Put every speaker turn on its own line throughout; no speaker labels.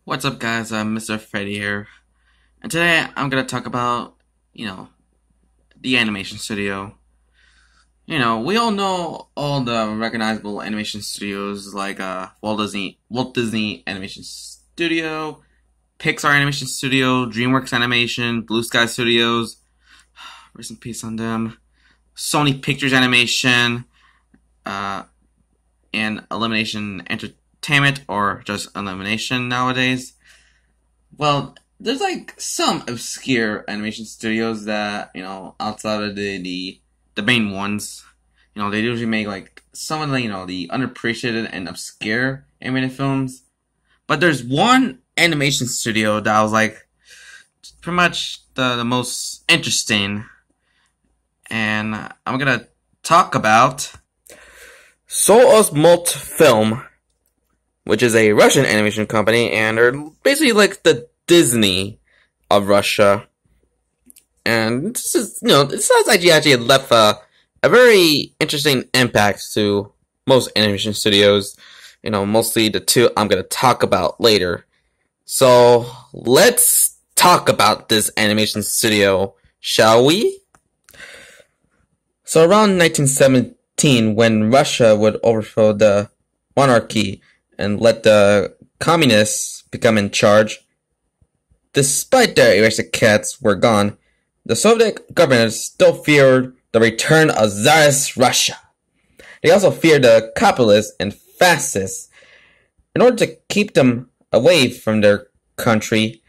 What's up, guys? I'm Mr. Freddy here, and today I'm gonna talk about, the animation studio. We all know all the recognizable animation studios like Walt Disney Animation Studio, Pixar Animation Studio, DreamWorks Animation, Blue Sky Studios. Rest in peace on them. Sony Pictures Animation, and Illumination Entertainment, or just Illumination nowadays. Well, there's like some obscure animation studios that, outside of the main ones. They usually make like some of the unappreciated and obscure animated films. But there's one animation studio that was like pretty much the most interesting. And I'm gonna talk about Soyuzmultfilm, which is a Russian animation company, and they're basically like the Disney of Russia. And this is, this has actually left a very interesting impact to most animation studios. Mostly the two I'm gonna talk about later. So let's talk about this animation studio, shall we? So around 1917, when Russia would overthrow the monarchy and let the communists become in charge, despite their aristocrats were gone, the Soviet government still feared the return of Tsarist Russia. They also feared the capitalists and fascists. In order to keep them away from their country,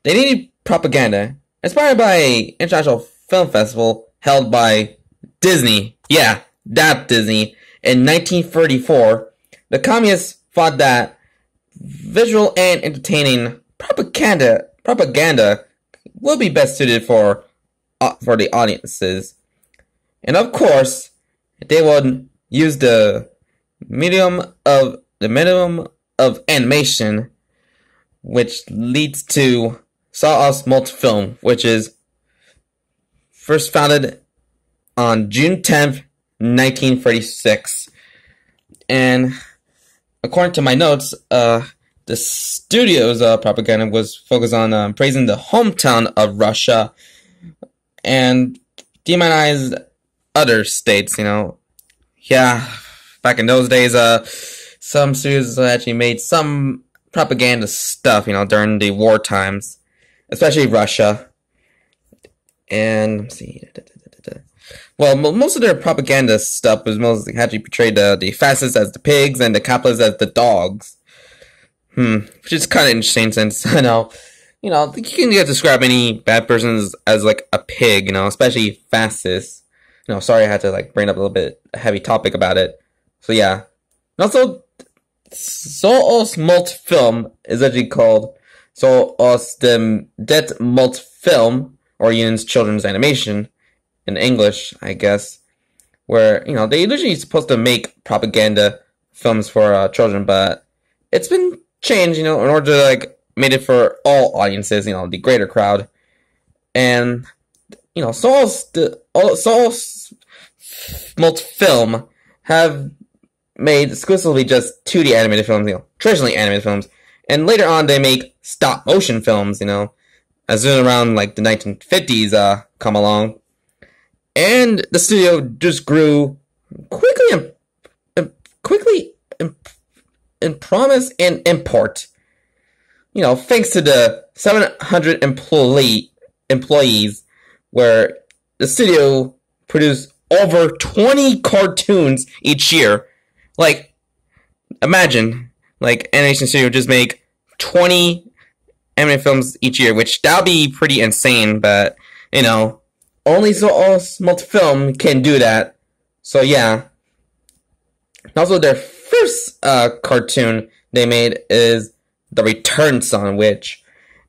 they needed propaganda, inspired by an international film festival held by Disney. Yeah, that Disney. In 1934, the communists thought that visual and entertaining propaganda will be best suited for the audiences. And of course, they would use the medium of animation, which leads to Soyuzmultfilm, which is first founded on June 10th, 1936. And according to my notes, the studio's propaganda was focused on praising the hometown of Russia and demonized other states, Yeah, back in those days, some studios actually made some propaganda stuff, during the war times, especially Russia. And, let's see. Well, most of their propaganda stuff was mostly actually portrayed the fascists as the pigs and the capitalists as the dogs. Which is kind of interesting since, you can describe any bad person as like a pig, especially fascists. Sorry I had to like bring up a little bit a heavy topic about it. So yeah. And also, Soyuzmultfilm is actually called Soyuzmultfilm, or children's animation in English, I guess, where, they usually supposed to make propaganda films for children, but it's been changed, in order to, like, made it for all audiences, the greater crowd. And, Soyuzmultfilm have made exclusively just 2D animated films, traditionally animated films. And later on, they make stop motion films, as soon around, like, the 1950s, come along. And the studio just grew quickly in promise and import. Thanks to the 700 employees, where the studio produced over 20 cartoons each year. Like, imagine, like, animation studio just make 20 animated films each year, which that'll be pretty insane, but, only Soyuzmultfilm can do that. So yeah. Also, their first cartoon they made is The Return Son, which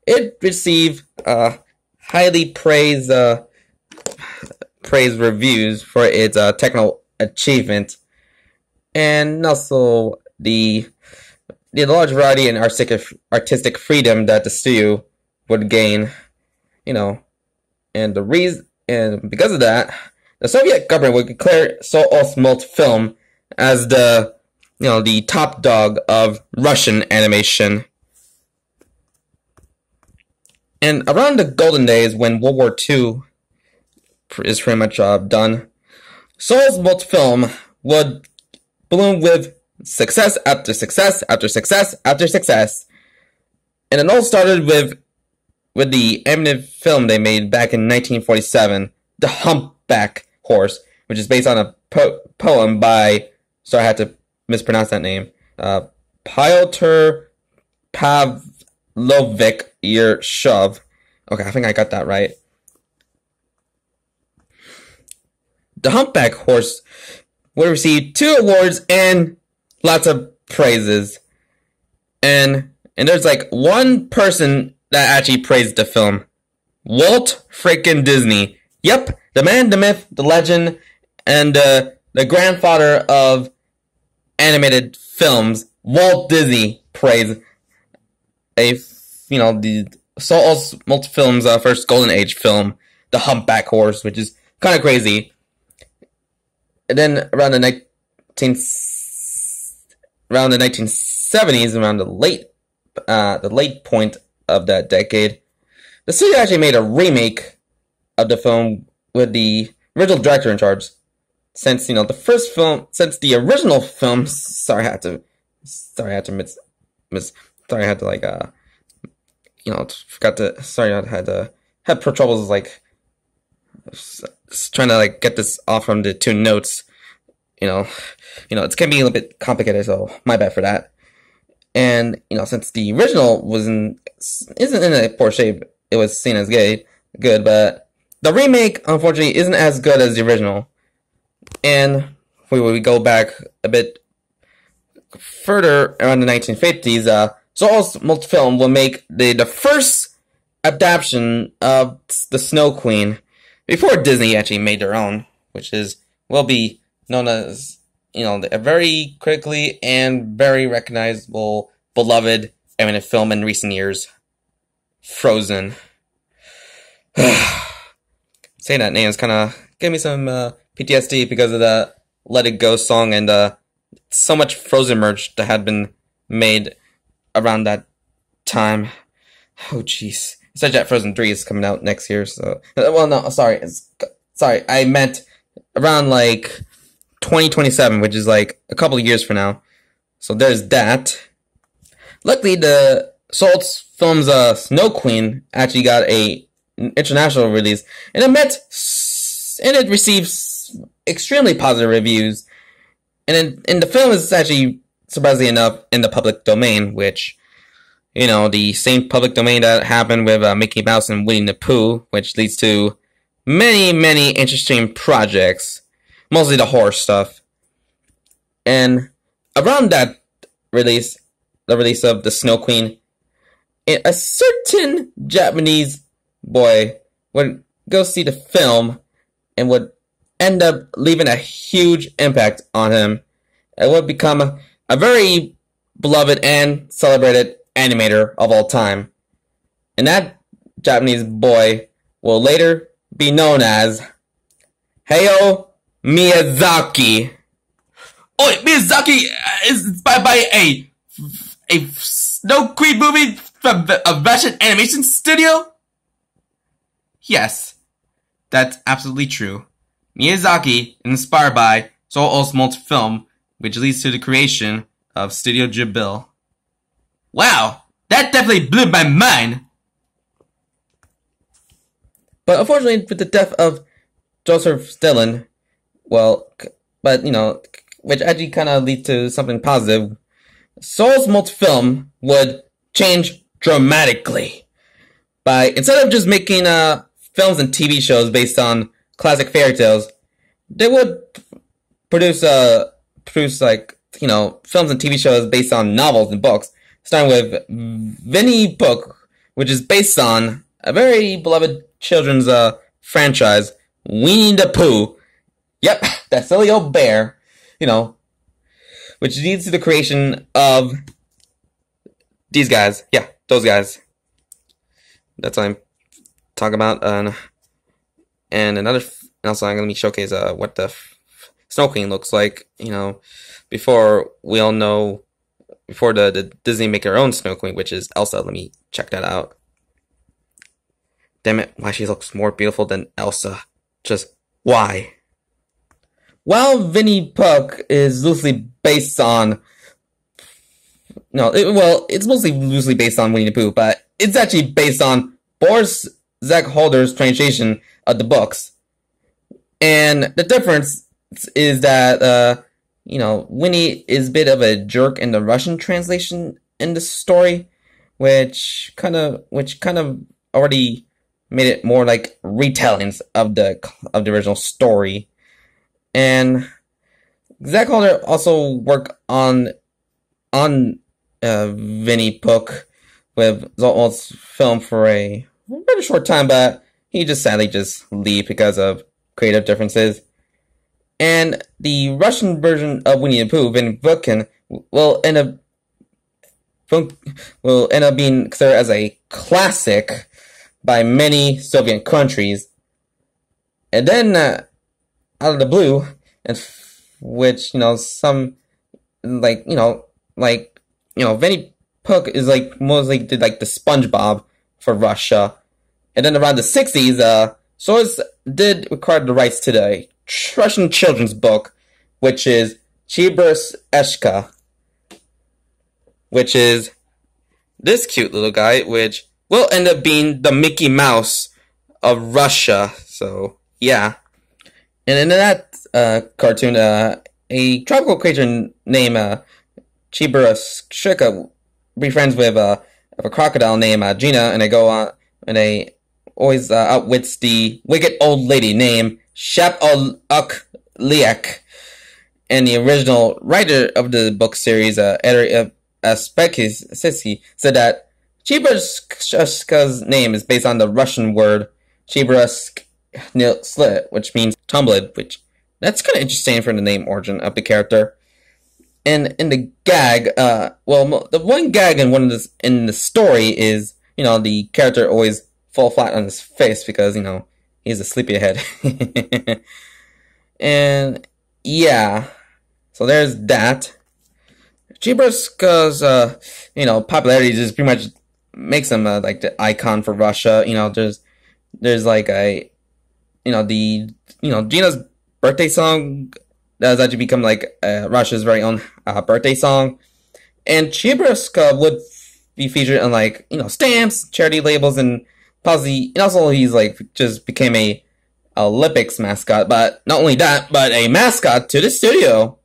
it received highly praised reviews for its technical achievement, and also the large variety and artistic freedom that the studio would gain, and because of that, the Soviet government would declare Soyuzmultfilm as the top dog of Russian animation. And around the golden days when World War II is pretty much done, Soyuzmultfilm would bloom with success after success after success after success. And it all started with the animated film they made back in 1947, The Humpback Horse, which is based on a poem by, sorry I had to mispronounce that name, Pyotr Pavlovich Yershov. Okay, I think I got that right. The Humpback Horse would receive 2 awards and lots of praises. And there's like one person that actually praised the film. Walt freaking Disney. Yep, the man, the myth, the legend, and the grandfather of animated films, Walt Disney, praised the Soyuzmultfilm's first golden age film, The Humpback Horse, which is kind of crazy. And then around the 1970s, around the late point of that decade, the studio actually made a remake of the film with the original director in charge. Since the original film, had troubles trying to get this off from the 2 notes. It's gonna be a little bit complicated, so my bad for that. And since the original isn't in a poor shape, it was seen as good, but the remake unfortunately isn't as good as the original. And we go back a bit further around the 1950s, Soyuzmultfilm will make the first adaptation of The Snow Queen before Disney actually made their own, which will be known as a very critically and very recognizable, beloved animated film in recent years, Frozen. Saying that name is kind of gave me some PTSD because of the Let It Go song and so much Frozen merch that had been made around that time. Oh jeez. Such that Frozen 3 is coming out next year, so sorry, I meant around 2027, which is a couple of years from now. So there's that. Luckily, the Soyuzmultfilm's Snow Queen actually got an international release, and it received extremely positive reviews. And the film is actually, surprisingly enough, in the public domain, which, the same public domain that happened with Mickey Mouse and Winnie the Pooh, which leads to many, many interesting projects, mostly the horror stuff. And around that release, the release of The Snow Queen, a certain Japanese boy would go see the film and would end up leaving a huge impact on him. It would become a very beloved and celebrated animator of all time. And that Japanese boy will later be known as Hayao Miyazaki. Oh, Miyazaki is inspired by a Snow Queen movie from a Russian animation studio? Yes, that's absolutely true. Miyazaki inspired by Soyuzmultfilm, which leads to the creation of Studio Ghibli. Wow, that definitely blew my mind. But unfortunately, with the death of Joseph Stalin, which actually kind of leads to something positive, Soyuzmultfilm would change dramatically. Instead of just making films and TV shows based on classic fairy tales, they would produce films and TV shows based on novels and books, starting with Winnie Book, which is based on a very beloved children's franchise, Winnie the Pooh. Yep, that silly old bear, which leads to the creation of these guys. Yeah, those guys. That's what I'm talking about. And also I'm going to showcase what the Snow Queen looks like, before the Disney make their own Snow Queen, which is Elsa. Let me check that out. Damn it, why she looks more beautiful than Elsa? Just why? While Winnie Puck is loosely based on it's mostly loosely based on Winnie the Pooh, but it's actually based on Boris Zach Holder's translation of the books. And the difference is that, Winnie is a bit of a jerk in the Russian translation in the story, which kind of already made it more like retellings of the original story. And Zach Holder also worked on Winnie Puck with Soyuzmultfilm for a very short time, but he just sadly just left because of creative differences. And the Russian version of Winnie the Pooh, Winnie Puhkin, will end up being considered as a classic by many Soviet countries. And then, out of the blue, which, some, Winnie Puck is mostly did the SpongeBob for Russia. And then around the 60s, Soyuz did require the rights to the Russian children's book, which is Chibris Eshka, which is this cute little guy, which will end up being the Mickey Mouse of Russia. So, yeah. And in that cartoon, a tropical creature named Chibris Eshka befriends with a crocodile named Gina, and they go on, and they always outwits the wicked old lady named Shap-ul-Uk-Liak. And the original writer of the book series, Eder Aspekis, said that Chibruska's name is based on the Russian word Chibrusk Slit, which means tumbled, which that's kind of interesting for the name origin of the character. And in the gag, the one gag in the story is, the character always fall flat on his face because, he's a sleepyhead. And, yeah. So there's that. Chibruska's, popularity just pretty much makes him, the icon for Russia. There's Gina's birthday song that has actually become, Russia's very own, birthday song. And Chibruska would be featured on, stamps, charity labels, and possibly, and also he's, just became a Olympics mascot. But not only that, but a mascot to the studio.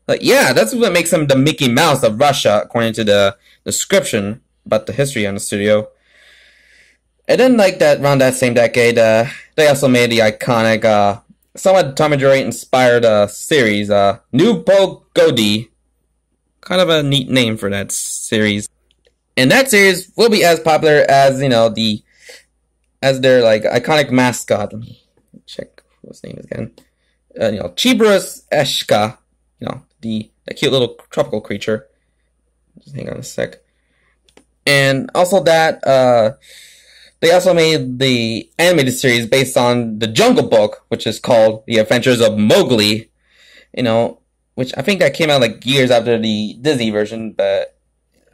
That's what makes him the Mickey Mouse of Russia, according to the description about the history on the studio. And then, around that same decade, they also made the iconic, somewhat Tom and Jerry inspired, series, New Pogodi. Kind of a neat name for that series. And that series will be as popular as, as their, iconic mascot. Let me check what his name is again. Chibris Eshka. The cute little tropical creature. Just hang on a sec. And also that, they also made the animated series based on the Jungle Book, which is called The Adventures of Mowgli. Which I think that came out years after the Disney version, but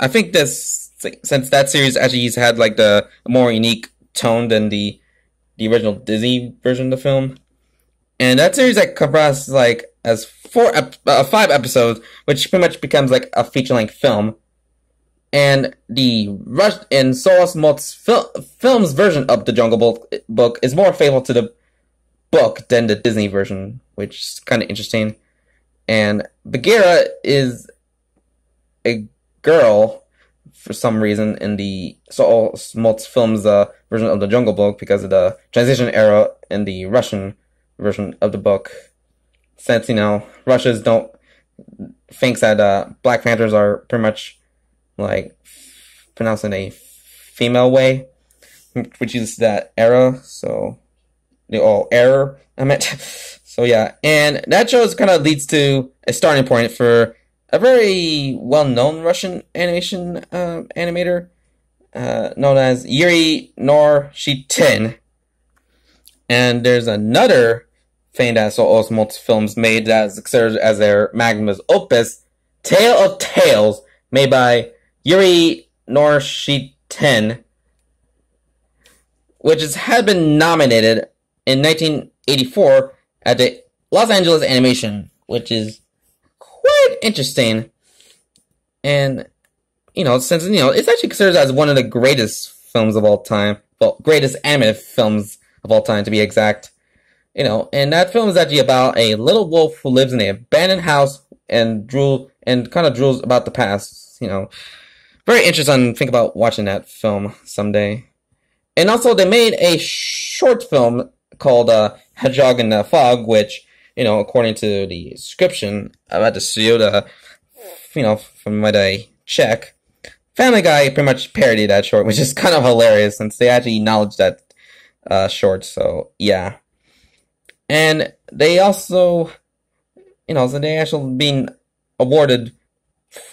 I think since that series actually had the more unique tone than the original Disney version of the film. And that series comprises as 5 episodes, which pretty much becomes a feature-length film. And Soyuzmultfilm's version of the Jungle Book is more faithful to the book than the Disney version, which is kind of interesting. And Bagheera is a girl for some reason in the Soyuzmultfilm's version of the Jungle Book because of the transition era in the Russian version of the book. Since, Russians thinks that Black Panthers are pretty much pronounced in a female way, which is that era, so error, I meant. So yeah, and that show kind of leads to a starting point for a very well-known Russian animation animator known as Yuri Norshitin. And there's another thing that Soyuzmultfilms made that is considered as their magnum opus, Tale of Tales, made by Yuri Norshitin. had been nominated in 1984 at the Los Angeles Animation, which is quite interesting. And, since, it's actually considered as one of the greatest films of all time. Well, greatest animated films of all time, to be exact. And that film is actually about a little wolf who lives in an abandoned house and kind of drools about the past. Very interesting. Think about watching that film someday. And also, they made a short film called Hedgehog in the Fog, which, according to the description about the studio, from what I check, Family Guy pretty much parodied that short, which is kind of hilarious since they actually acknowledged that short. So, yeah. And they also, so they actually been awarded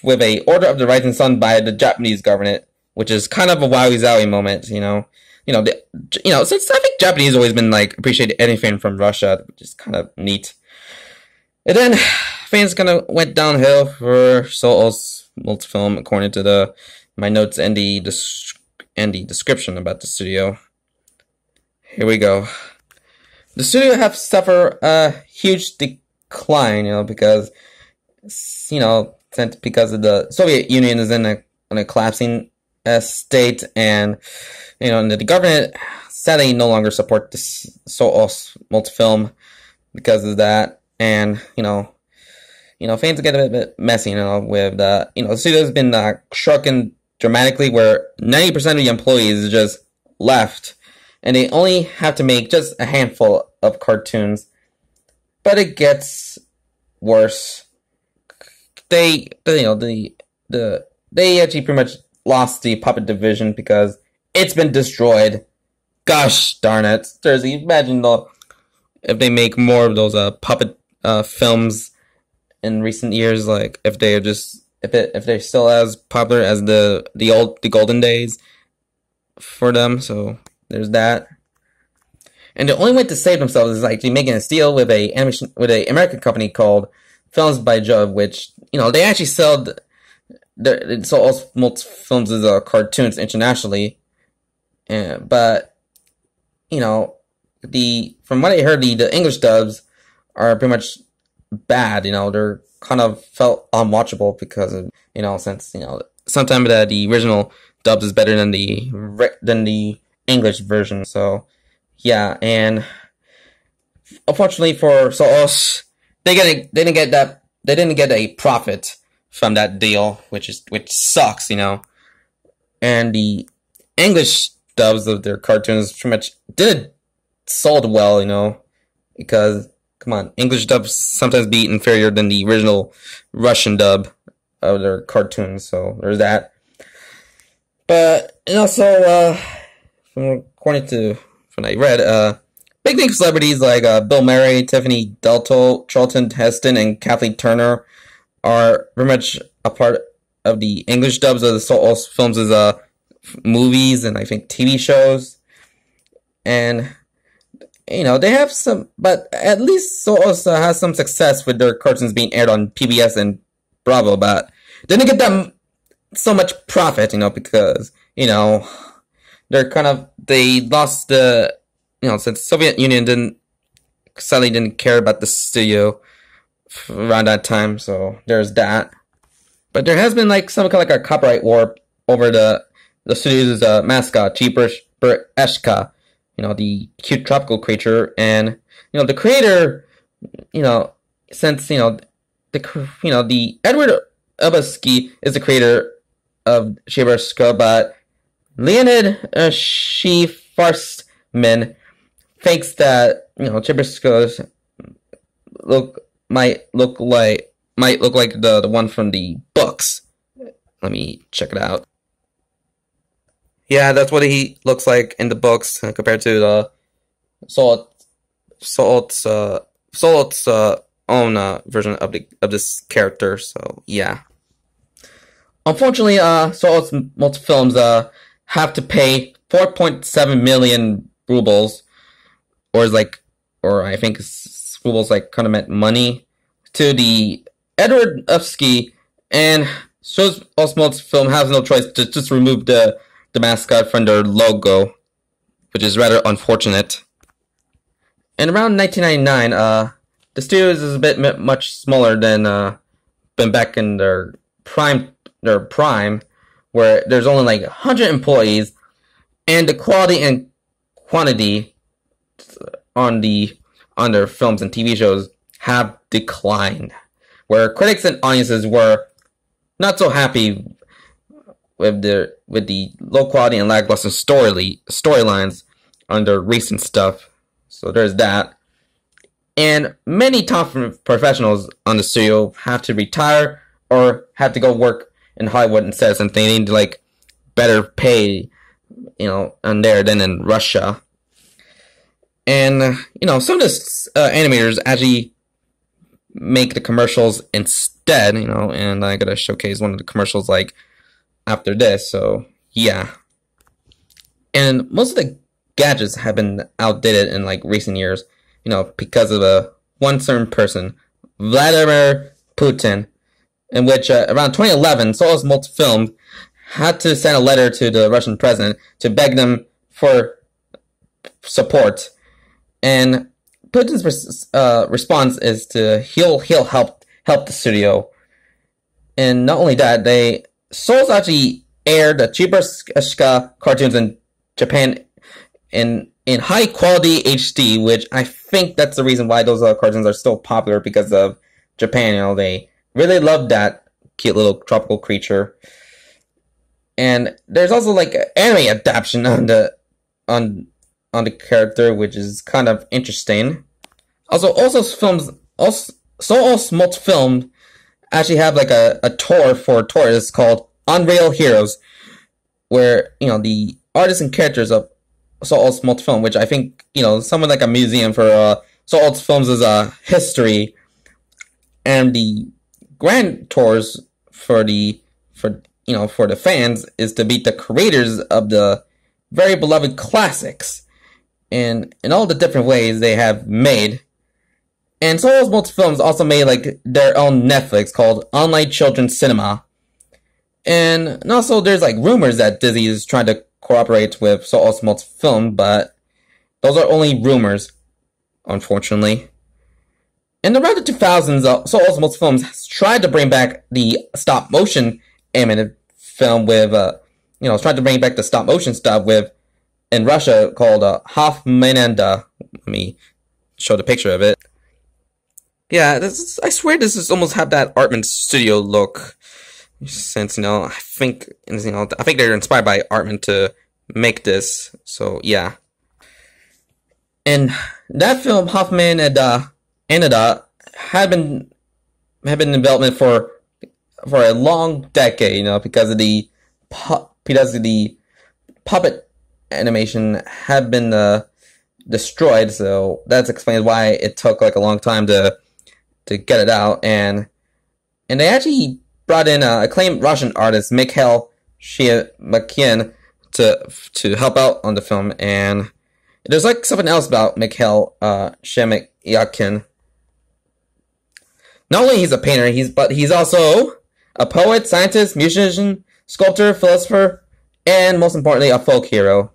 with a Order of the Rising Sun by the Japanese government, which is kind of a wowie zowie moment, since I think Japanese always been appreciate anything from Russia, which is kind of neat. And then things kind of went downhill for Soyuzmultfilm, according to my notes and the description about the studio. Here we go. The studio have suffered a huge decline, because because of the Soviet Union is in a collapsing state, and the government sadly no longer support this Soyuzmultfilm because of that, and things get a bit messy, with the studio has been shrunken dramatically, where 90% of the employees just left, and they only have to make just a handful of cartoons. But it gets worse. They actually pretty much lost the puppet division because it's been destroyed. Gosh darn it. Seriously, imagine if they make more of those puppet films in recent years, if they're still as popular as the golden days for them. So there's that. And the only way to save themselves is actually making a deal with a American company called Films by Joe, which they actually sell Soyuzmultfilms films as cartoons internationally. But from what I heard, the English dubs are pretty much bad. They're kind of felt unwatchable because of since sometimes the original dubs is better than the English version. So yeah, and unfortunately for Soyuz, they didn't get a profit from that deal, which sucks, And the English dubs of their cartoons pretty much did sold well, because come on, English dubs sometimes be inferior than the original Russian dub of their cartoons, so there's that. But also, according to what I read, big name celebrities like Bill Murray, Tiffany Delto, Charlton Heston, and Kathleen Turner are very much a part of the English dubs of the Soyuz films as movies and I think TV shows. And they have some, but at least Soyuz has some success with their cartoons being aired on PBS and Bravo, but they didn't get them so much profit, because they lost the, since the Soviet Union sadly didn't care about the studio around that time, so there's that. But there has been some kind of a copyright war over the studio's mascot, Cheaper Eshka, the cute tropical creature, and the creator, since the Edward Ubusky is the creator of Cheaper, but Leonid Shefarsman thinks that Cheaper might look like the one from the books. Let me check it out. Yeah, that's what he looks like in the books compared to the Soyuz's own version of this character. So yeah. Unfortunately, Soyuzmultfilms have to pay 4.7 million rubles, or I think rubles kind of meant money, to the Edward Ufsky, and Soyuzmultfilm has no choice to just remove the mascot from their logo. which is rather unfortunate. And around 1999, the studios is a bit much smaller than been back in their prime, where there's only like 100 employees, and the quality and quantity on their films and TV shows have declined, where critics and audiences were not so happy with the low quality and lackluster storylines on their recent stuff. So there's that. And many top professionals on the studio have to retire or have to go work in Hollywood instead, since they need like better pay, on there than in Russia. And some of the animators actually make the commercials instead, and I gotta showcase one of the commercials like after this. So yeah, and most of the gadgets have been outdated in like recent years, because of one certain person, Vladimir Putin, in which around 2011, Soyuzmultfilm had to send a letter to the Russian president to beg them for support. And Putin's response is to he'll help the studio. And not only that, Soyuz actually aired the Chiburushka cartoons in Japan in high quality HD, which I think that's the reason why those cartoons are still popular, because of Japan. They really love that cute little tropical creature. And there's also like an anime adaptation on the character, which is kind of interesting. Also Soyuzmultfilm actually have like a tour for tourists called Unreal Heroes, where the artists and characters of Soyuzmultfilm, which I think somewhat like a museum for Soyuzmultfilm's history, and the grand tours for the fans is to meet the creators of the very beloved classics, and in all the different ways they have made. And Soyuzmultfilms also made like their own Netflix called Online Children's Cinema. And also there's like rumors that Disney is trying to cooperate with Soyuzmultfilm, but those are only rumors, unfortunately. In around the 2000s, Soyuzmultfilm has tried to bring back the stop motion animated film with, tried to bring back the stop motion stuff with, in Russia, called Hoffmann. Let me show the picture of it. Yeah, I swear this is almost have that Artman Studio look. Since I think they're inspired by Artman to make this. So yeah. And that film, Hoffmann and Anada, had been in development for a long decade, because of the puppet animation had been destroyed. So that's explains why it took like a long time to get it out. And they actually brought in acclaimed Russian artist Mikhail Shemakin to help out on the film. And there's like something else about Mikhail Shemakin. Not only he's a painter, but he's also a poet, scientist, musician, sculptor, philosopher, and most importantly, a folk hero.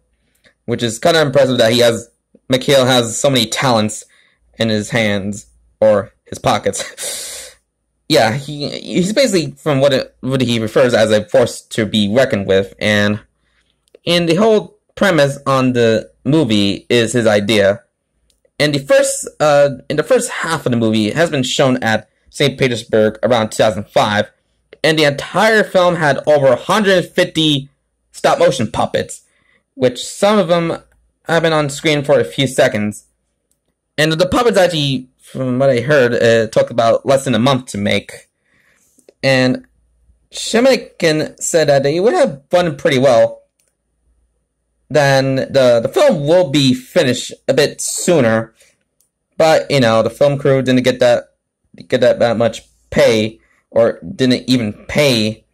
Which is kind of impressive that Mikhail has so many talents in his hands, or his pockets. Yeah, he's basically, from what he refers as, a force to be reckoned with, and the whole premise on the movie is his idea. And in the first half of the movie, it has been shown at St. Petersburg around 2005, and the entire film had over 150 stop-motion puppets, which some of them have been on screen for a few seconds. And the puppets actually, from what I heard, took about less than a month to make. And Shemakin said that they would have done pretty well. Then the film will be finished a bit sooner, but the film crew didn't get that much pay, or didn't even pay.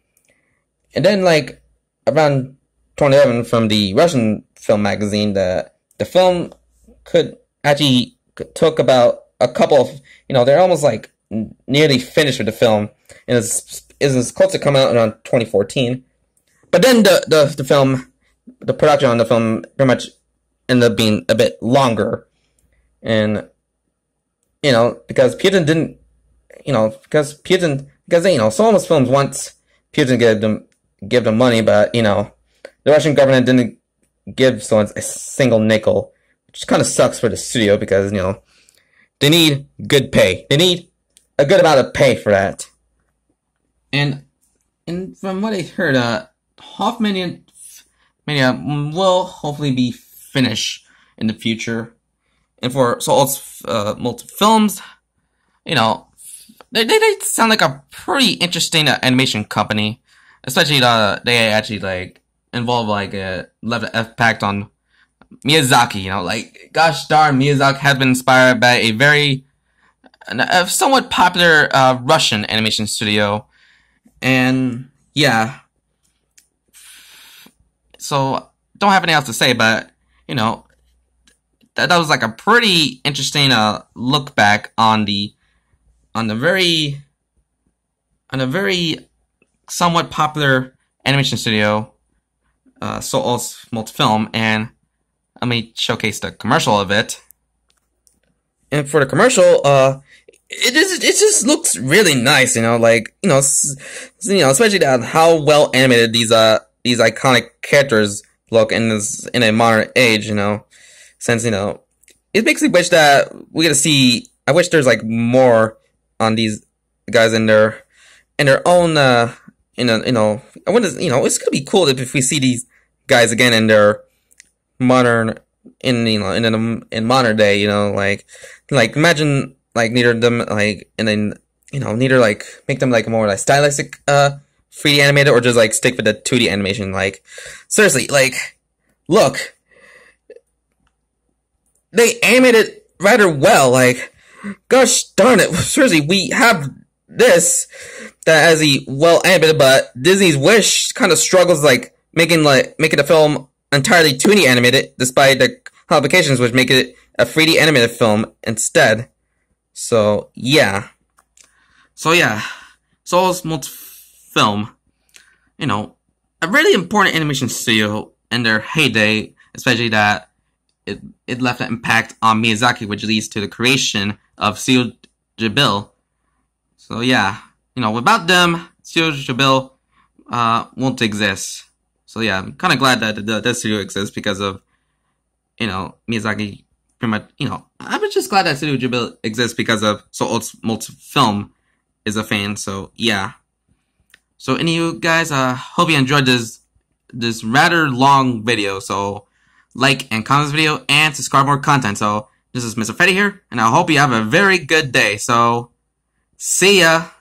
And then like around 2011, from the Russian film magazine, the film took about a couple of, they're almost like nearly finished with the film, and is close to coming out around 2014. But then the production on the film pretty much ended up being a bit longer. And, because Putin didn't, Soyuzmultfilms wants Putin to give them money, but, the Russian government didn't give Soyuz a single nickel, which kind of sucks for the studio because, they need good pay. They need a good amount of pay for that. And from what I heard, Hoffmania will hopefully be finished in the future. And for Soyuzmultfilms, they sound like a pretty interesting animation company. Especially they actually involve left an impact on Miyazaki. Gosh darn, Miyazaki has been inspired by a somewhat popular Russian animation studio. And yeah, so don't have anything else to say, but that was a pretty interesting look back on the very somewhat popular animation studio, Soyuzmultfilm, and let me showcase the commercial of it. And for the commercial, it just looks really nice, especially how well animated these iconic characters look in a modern age, since it makes me wish that we get to see. I wish there's more on these guys in their own I wonder, it's gonna be cool if we see these guys again in their modern in modern day, imagine neither of them neither make them more stylistic 3D animated or just stick with the 2D animation. Seriously, look, they animated rather well. Gosh darn it, seriously, we have this that has a well animated, but Disney's Wish kind of struggles making the film entirely 2D animated, despite the complications which make it a 3D animated film instead. So yeah, Soyuzmultfilm, a really important animation studio in their heyday, especially that it left an impact on Miyazaki, which leads to the creation of Studio Ghibli. So yeah, without them, Studio Ghibli won't exist. So yeah, I'm kind of glad that the studio exists because of, Miyazaki. Pretty much, I'm just glad that Studio Ghibli exists because of Soyuzmultfilm is a fan. So yeah. So any of you guys, hope you enjoyed this rather long video. So like and comment this video and subscribe for more content. So this is Mr. Freddy here, and I hope you have a very good day. So see ya.